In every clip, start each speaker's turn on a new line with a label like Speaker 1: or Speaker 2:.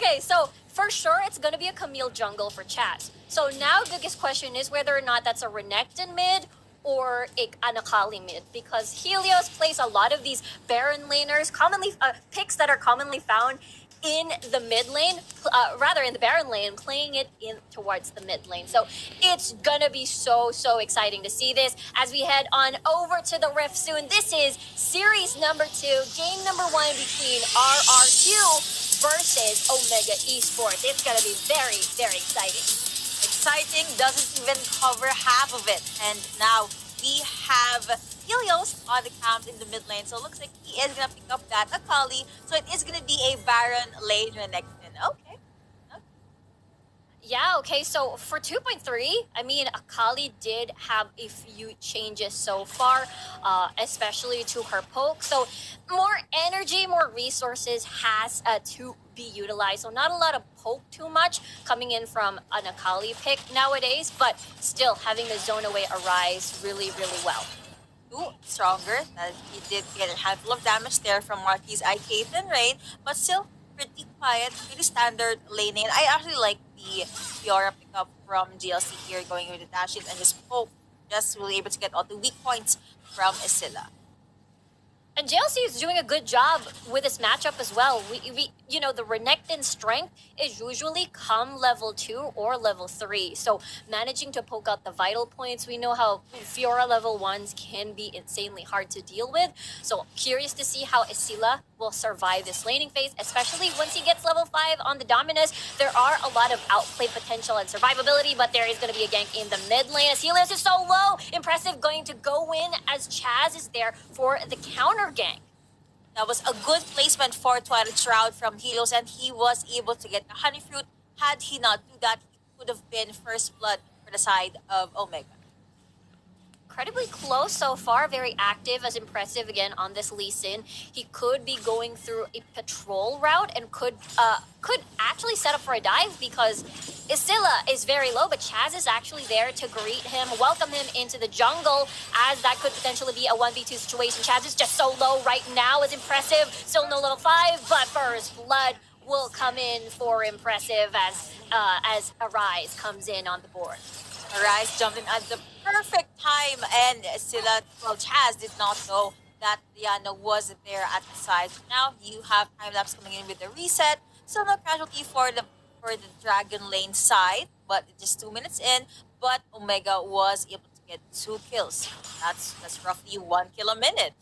Speaker 1: Okay, so for sure it's gonna be a Camille jungle for Chaz. So now the biggest question is whether or not that's a Renekton mid or an Akali mid, because Helios plays a lot of these Baron laners, commonly picks that are commonly found in the mid lane, rather in the Baron lane, playing it in towards the mid lane. So it's gonna be so exciting to see this as we head on over to the Rift soon. This is series number 2, game number 1 between RRQ versus Omega Esports. It's gonna be very exciting.
Speaker 2: Exciting doesn't even cover half of it. And now we have Helios on the camp in the mid lane. So it looks like he is going to pick up that Akali. So it is going to be a Baron lane Renekton. Okay.
Speaker 1: Yeah, okay, so for 2.3, I mean, Akali did have a few changes so far, especially to her poke. So more energy, more resources has to be utilized. So not a lot of poke too much coming in from an Akali pick nowadays, but still having the zone away arise really well.
Speaker 2: Ooh, stronger. He did get a handful of damage there from Marquis IK and Rain, but still pretty quiet, pretty standard laning. I actually like the Fiora pickup from GLC here, going with the dashes and just poke, just really able to get all the weak points from Isilla.
Speaker 1: And JLC is doing a good job with this matchup as well. We you know, the Renekton strength is usually come level 2 or level 3. So managing to poke out the vital points, we know how Fiora level 1s can be insanely hard to deal with. So curious to see how Isilla will survive this laning phase, especially once he gets level 5 on the Dominus. There are a lot of outplay potential and survivability, but there is going to be a gank in the mid lane as Helios is so low. Impressive going to go in as Chaz is there for the counter gank.
Speaker 2: That was a good placement for Twilight Shroud from Helios, and he was able to get the Honey Fruit. Had he not do that, he could have been first blood for the side of Omega.
Speaker 1: Incredibly close so far, very active, as impressive again on this Lee Sin. He could be going through a patrol route and could actually set up for a dive because Isilla is very low, but Chaz is actually there to greet him, welcome him into the jungle, as that could potentially be a 1v2 situation. Chaz is just so low right now, is impressive, still no level 5, but first blood will come in for impressive as Arise comes in on the board.
Speaker 2: Arise jumped in at the perfect time, and Silla, well, Chaz did not know that Diana wasn't there at the side. Now you have time-lapse coming in with the reset. Still no casualty for the Dragon Lane side, but just 2 minutes in. But Omega was able to get 2 kills. That's roughly 1 kill a minute.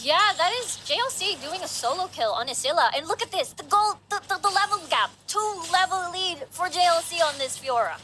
Speaker 1: Yeah, that is JLC doing a solo kill on Isilla. And look at this, the goal, the level gap, 2 level lead for JLC on this Fiora.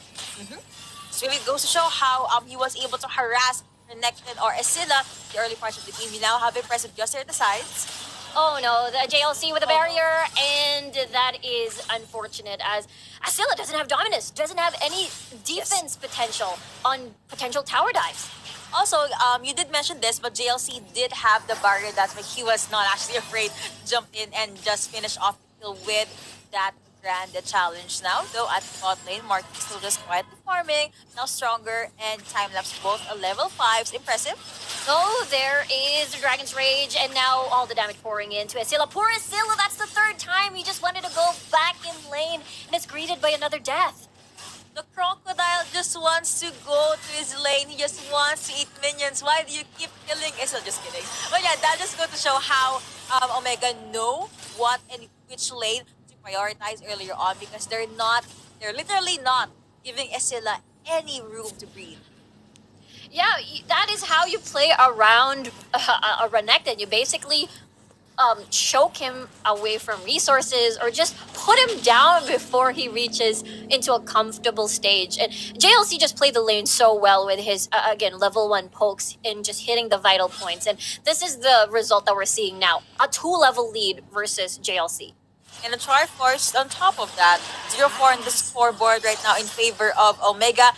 Speaker 2: This really goes to show how he was able to harass Renekton or Isilla the early parts of the game. We now have impressive just here at the sides.
Speaker 1: Oh no, the JLC with a barrier, and that is unfortunate as Isilla doesn't have Dominus, doesn't have any defense potential on potential tower dives.
Speaker 2: Also, you did mention this, but JLC did have the barrier. That's why he was not actually afraid to jump in and just finish off the kill with that grand challenge. Now, though, at the bot lane, Mark is still just quietly farming, now stronger, and time-lapse both a level 5s. Impressive.
Speaker 1: Oh, there is the Dragon's Rage, and now all the damage pouring into Isilla. Poor Isilla, that's the 3rd time he just wanted to go back in lane, and it's greeted by another death.
Speaker 2: The crocodile just wants to go to his lane. He just wants to eat minions. Why do you keep killing Isilla? Just kidding. But yeah, that just goes to show how Omega know what and which lane prioritize earlier on, because they're literally not giving Isilla any room to breathe.
Speaker 1: Yeah, that is how you play around a Renekton. You basically choke him away from resources or just put him down before he reaches into a comfortable stage. And JLC just played the lane so well with his, again, level 1 pokes and just hitting the vital points. And this is the result that we're seeing now. A 2-level lead versus JLC.
Speaker 2: And the Triforce on top of that, 0-4 on the scoreboard right now in favor of Omega.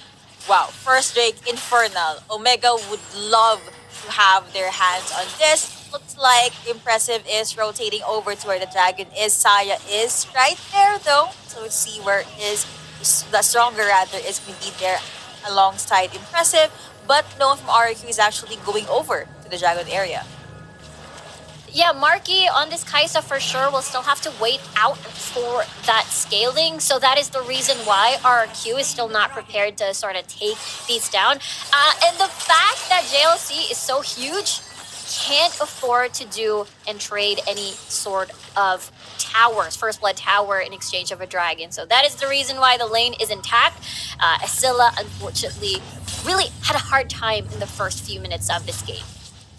Speaker 2: Wow, first Drake, Infernal. Omega would love to have their hands on this. Looks like Impressive is rotating over to where the dragon is. Saya is right there though. So let's see where is the stronger rather is going to be there alongside Impressive. But no one from RQ is actually going over to the dragon area.
Speaker 1: Yeah, Marky on this Kaisa for sure will still have to wait out for that scaling. So that is the reason why RRQ is still not prepared to sort of take these down. And the fact that JLC is so huge, can't afford to do and trade any sort of towers, first blood tower in exchange of a dragon. So that is the reason why the lane is intact. Asilla, unfortunately, really had a hard time in the first few minutes of this game.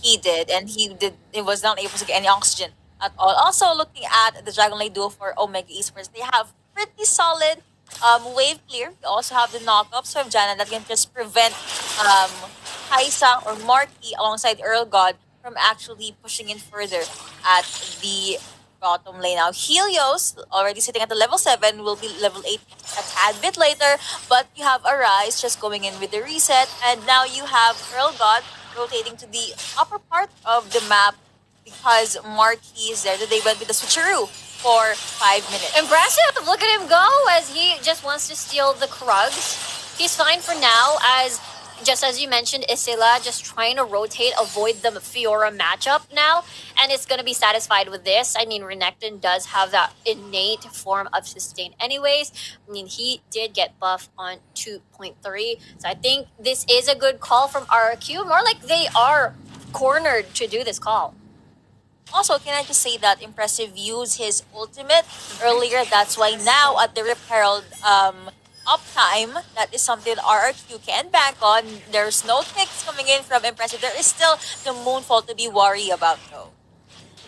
Speaker 2: He did, and he was not able to get any oxygen at all. Also, looking at the Dragon Lane duo for Omega Esports, they have pretty solid wave clear. They also have the knockups from Jana that can just prevent um, Kaisa or Marky alongside Earl God from actually pushing in further at the bottom lane. Now, Helios, already sitting at the level 7, will be level 8 a tad bit later, but you have Arise just going in with the reset, and now you have Earl God rotating to the upper part of the map because Marquis is there. They went with the switcheroo for 5 minutes.
Speaker 1: Impressive! Look at him go as he just wants to steal the Krugs. He's fine for now as, just as you mentioned, Isila just trying to rotate, avoid the Fiora matchup now, and it's going to be satisfied with this. I mean, Renekton does have that innate form of sustain anyways. I mean, he did get buff on 2.3, so I think this is a good call from RRQ. More like they are cornered to do this call.
Speaker 2: Also, can I just say that Impressive used his ultimate earlier. That's why now at the Rip Herald uptime, that is something RRQ can bank on. There's no ticks coming in from Impressive. There is still the Moonfall to be worried about though.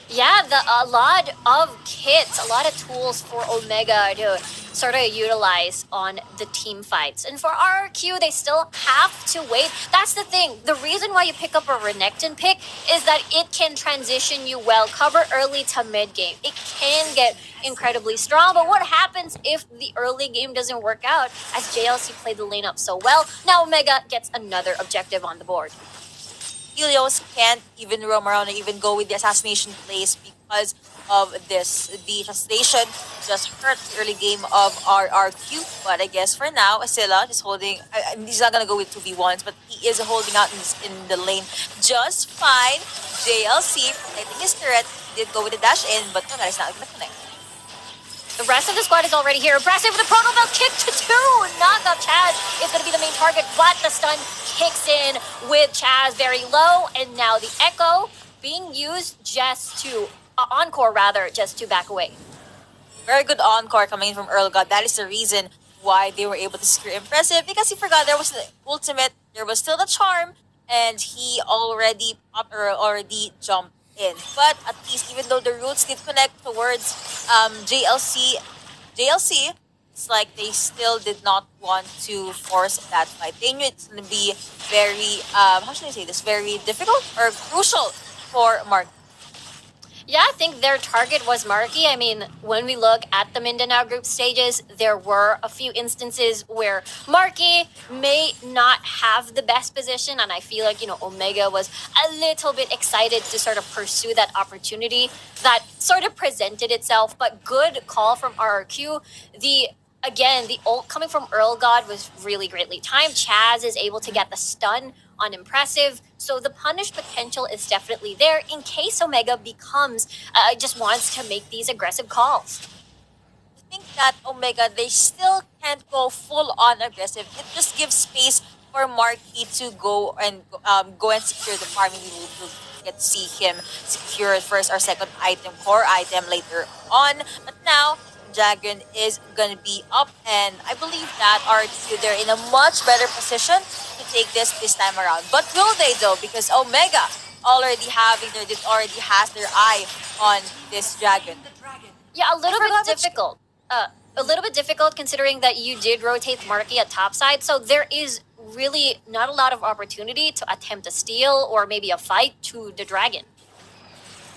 Speaker 1: Yeah, a lot of kits, a lot of tools for Omega to sort of utilize on the team fights. And for RRQ, they still have to wait. That's the thing. The reason why you pick up a Renekton pick is that it can transition you well, cover early to mid game. It can get incredibly strong, but what happens if the early game doesn't work out as JLC played the lane up so well? Now Omega gets another objective on the board.
Speaker 2: Helios can't even roam around and even go with the assassination plays because of this. The translation just hurt the early game of RRQ, but I guess for now, Asila is holding. He's not gonna go with 2v1s, but he is holding out in the lane just fine. JLC protecting his turret. He did go with the dash in, but no, that is not gonna connect.
Speaker 1: The rest of the squad is already here. Impressive with the Proto Belt kick to 2. Knock up Chaz is going to be the main target, but the stun kicks in with Chaz very low. And now the Echo being used just to, Encore rather, just to back away.
Speaker 2: Very good encore coming in from Earl God. That is the reason why they were able to secure Impressive, because he forgot there was the ultimate, there was still the charm, and he already jumped in. But at least, even though the roots did connect towards JLC, it's like they still did not want to force that fight. They knew it's going to be very, how should I say this, very difficult or crucial for Mark.
Speaker 1: Yeah, I think their target was Marky. I mean, when we look at the Mindanao group stages, there were a few instances where Marky may not have the best position, and I feel like, Omega was a little bit excited to sort of pursue that opportunity that sort of presented itself, but good call from RRQ. The ult coming from Earl God was really greatly timed. Chaz is able to get the stun on Impressive, so the punish potential is definitely there in case Omega becomes, just wants to make these aggressive calls.
Speaker 2: I think that Omega, they still can't go full on aggressive. It just gives space for Marky to go and secure the farming. We'll get to see him secure first or second item, core item later on. But now, Dragon is gonna be up, and I believe that RRQ, they're in a much better position to take this time around. But will they though? Because Omega already has their eye on this Dragon.
Speaker 1: Yeah, a little bit difficult. A little bit difficult considering that you did rotate Marky at topside, so there is really not a lot of opportunity to attempt a steal or maybe a fight to the Dragon.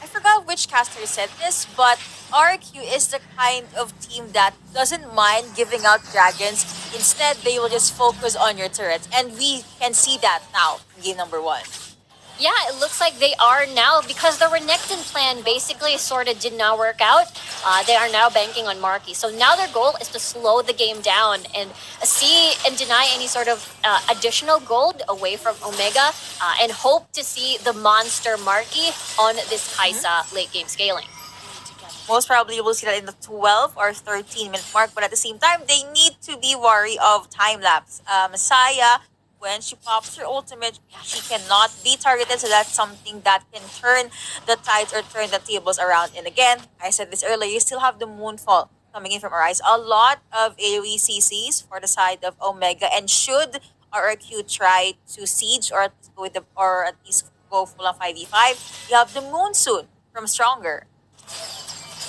Speaker 2: I forgot which caster said this, but RQ is the kind of team that doesn't mind giving out dragons. Instead, they will just focus on your turrets. And we can see that now in game number 1.
Speaker 1: Yeah, it looks like they are now because the Renekton plan basically sort of did not work out. They are now banking on Marky. So now their goal is to slow the game down and see and deny any sort of additional gold away from Omega and hope to see the monster Marky on this Kaisa late game scaling.
Speaker 2: Most probably you will see that in the 12 or 13-minute mark, but at the same time, they need to be wary of time lapse. Messiah, when she pops her ultimate, she cannot be targeted, so that's something that can turn the tides or turn the tables around. And again, I said this earlier, you still have the Moonfall coming in from Arise. A lot of AoE CCs for the side of Omega, and should RRQ try to siege or at least go with the, or at least go full on 5v5, you have the Moon soon from Stronger.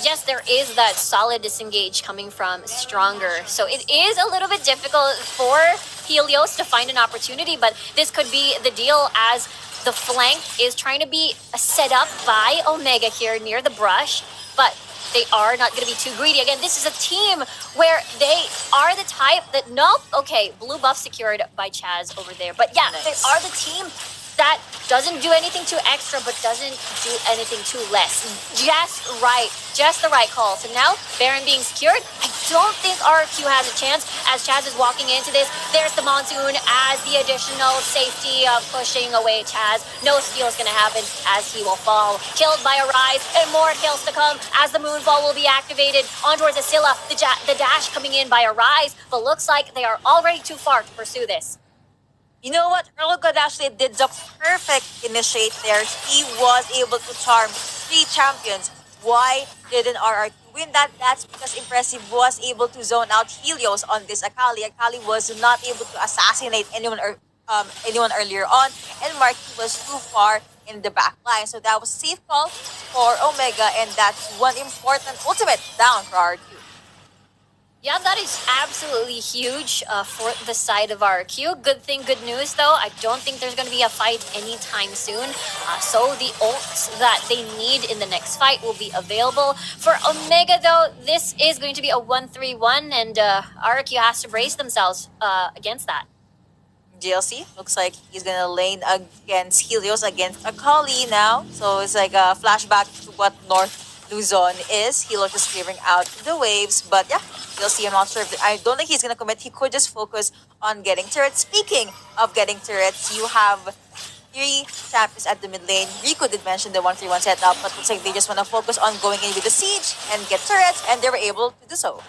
Speaker 1: Yes, there is that solid disengage coming from Stronger. So it is a little bit difficult for Helios to find an opportunity, but this could be the deal as the flank is trying to be set up by Omega here near the brush, but they are not going to be too greedy. Again, this is a team where they are the type that, nope, okay, blue buff secured by Chaz over there. But yeah, they are the team that doesn't do anything too extra, but doesn't do anything too less. Just the right call. So now, Baron being secured, I don't think RQ has a chance as Chaz is walking into this. There's the Monsoon as the additional safety of pushing away Chaz. No steal is going to happen as he will fall. Killed by Arise, and more kills to come as the Moonfall will be activated. On towards Asilla, the dash coming in by Arise, but looks like they are already too far to pursue this.
Speaker 2: You know what? Earl God actually did the perfect initiate there. He was able to charm 3 champions. Why didn't RRQ win that? That's because Impressive was able to zone out Helios on this Akali. Akali was not able to assassinate anyone earlier on, and Marky was too far in the back line. So that was a safe call for Omega, and that's one important ultimate down for RRQ.
Speaker 1: Yeah, that is absolutely huge for the side of RQ. Good thing, good news though. I don't think there's going to be a fight anytime soon. So the ults that they need in the next fight will be available. For Omega though, this is going to be a 1-3-1 and RQ has to brace themselves against that.
Speaker 2: GLC looks like he's gonna lane against Helios against Akali now. So it's like a flashback to what North Luzon is. Helios just clearing out the waves, but yeah, you'll see. I'm not sure if I don't think he's gonna commit. He could just focus on getting turrets. Speaking of getting turrets, you have 3 champions at the mid lane. Rico did mention the 1-3-1 setup, but looks like they just want to focus on going in with the siege and get turrets, and they were able to do so.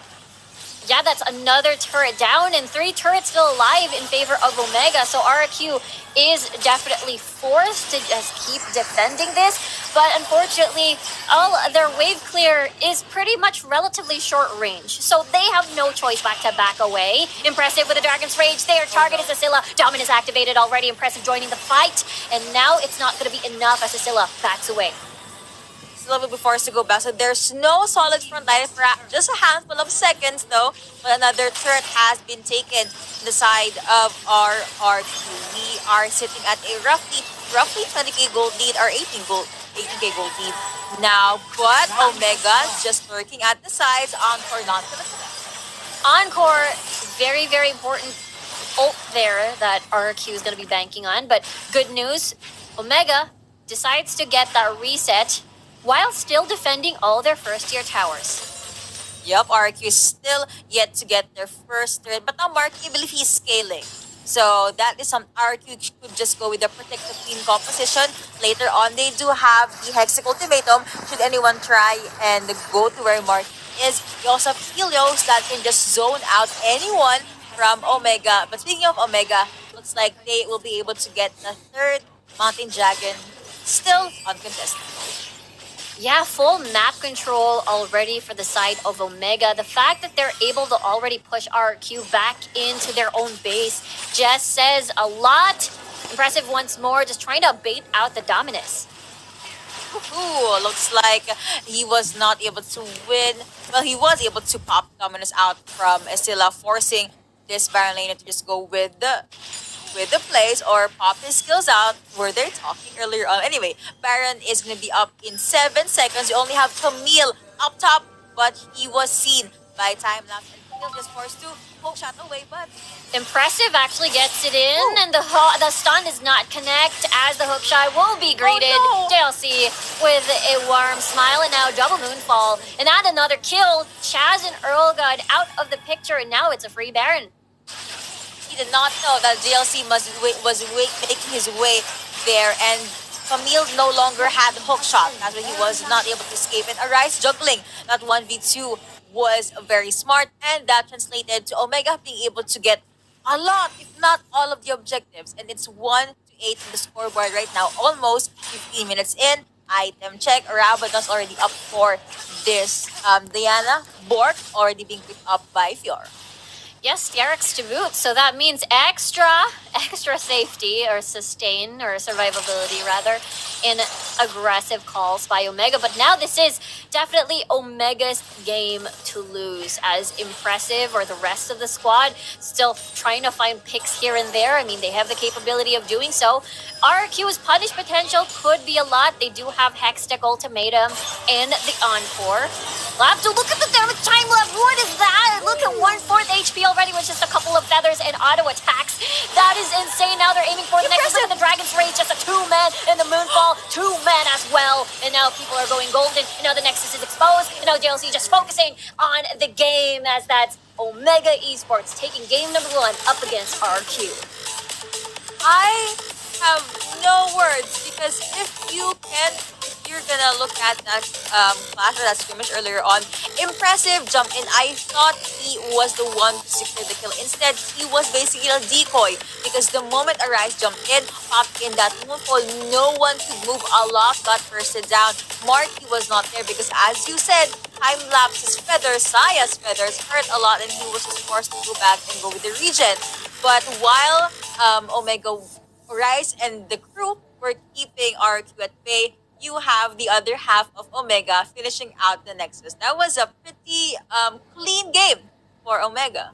Speaker 1: Yeah, that's another turret down and 3 turrets still alive in favor of Omega. So RQ is definitely forced to just keep defending this. But unfortunately, all their wave clear is pretty much relatively short range. So they have no choice but to back away. Impressive with the Dragon's Rage. Their target is Asilla. Dominus activated already. Impressive joining the fight. And now it's not going to be enough as Asilla backs away.
Speaker 2: Will be forced to go back. So there's no solid front line for just a handful of seconds though. But another turret has been taken to the side of our RQ. We are sitting at a roughly 20k gold lead or 18k gold lead now. But Omega just lurking at the sides. Encore not gonna connect.
Speaker 1: Encore, very, very important ult there that RQ is going to be banking on. But good news, Omega decides to get that reset while still defending all their first-tier towers.
Speaker 2: Yup, RQ is still yet to get their first turret, but now Marky, I believe he's scaling. So that is some RQ could just go with the protective queen composition. Later on, they do have the Hexic ultimatum. Should anyone try and go to where Marky is, you also have Helios that can just zone out anyone from Omega. But speaking of Omega, looks like they will be able to get the 3rd Mountain Dragon still uncontested.
Speaker 1: Yeah, full map control already for the side of Omega. The fact that they're able to already push RQ back into their own base just says a lot. Impressive once more, just trying to bait out the Dominus.
Speaker 2: Ooh, looks like he was not able to win. Well, he was able to pop Dominus out from Estilla, forcing this Baron laner to just go with the plays or pop his skills out. Were they talking earlier on? Anyway, Baron is going to be up in 7 seconds. You only have Camille up top, but he was seen by time lapse, and Camille just forced to hook shot away, but
Speaker 1: Impressive actually gets it in, and the stun does not connect as the hook shot will be greeted.
Speaker 2: Oh, no.
Speaker 1: JLC with a warm smile, and now double moonfall. And add another kill. Chaz and Earl got out of the picture, and now it's a free Baron.
Speaker 2: he did not know that JLC making his way there, and Camille no longer had the hook shot. That's why he was not able to escape. And Arise juggling that 1v2 was very smart, and that translated to Omega being able to get a lot, if not all of the objectives. And it's 1-8 in the scoreboard right now, almost 15 minutes in. Item check. Rabadon's already up for this. Diana Bork already being picked up by Fior.
Speaker 1: Yes, Derek's to boot, so that means extra safety or sustain or survivability rather in aggressive calls by Omega. But now this is definitely Omega's game to lose, as Impressive or the rest of the squad still trying to find picks here and there. I mean, they have the capability of doing so. RQ's punish potential could be a lot. They do have Hextech Ultimatum and the Encore. Labdo, look at the damage time left. What is that? Look at 1/4 HP already with just a couple of feathers and auto attacks. That is insane. Now they're aiming for the next. Look at the Dragon's Rage, just a 2-man, and the Moonfall, 2-man as well. And now people are going golden, and now the Nexus is exposed, and now JLC just focusing on the game, as that's Omega Esports taking game number 1 up against RQ.
Speaker 2: I have no words, because if you're gonna look at that clash or that scrimmage earlier on, Impressive jumped in. I thought he was the one to secure the kill. Instead, he was basically a decoy, because the moment Arise jumped in, popped in that moonfall, no one could move a lot, got bursted down. Marky was not there because, as you said, time lapse's feathers, Saya's feathers hurt a lot, and he was just forced to go back and go with the regen. But while Omega Rise and the crew were keeping RQ at bay, you have the other half of Omega finishing out the Nexus. That was a pretty clean game for Omega.